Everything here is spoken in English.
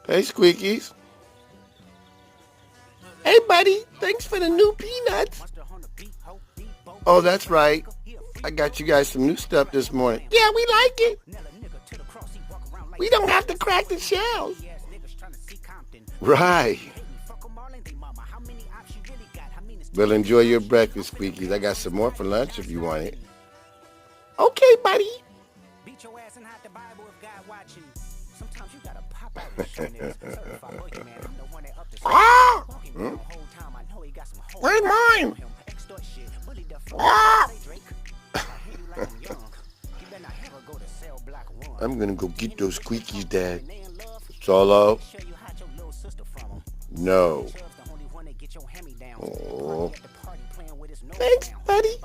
Hey, Squeakies. Hey, buddy. Thanks for the new peanuts. Oh, that's right. I got you guys some new stuff this morning. Yeah, we like it. We don't have to crack the shells. Right. Well, enjoy your breakfast, Squeakies. I got some more for lunch if you want it. Okay, buddy. Beat your ass and hide the Bible if God watching. Sometimes you gotta pop out the certified boogeyman. I'm the one that up the ah! Where's mine? Ah! I'm gonna go get those Squeakies, Dad. Solo? No. Oh. Thanks, buddy.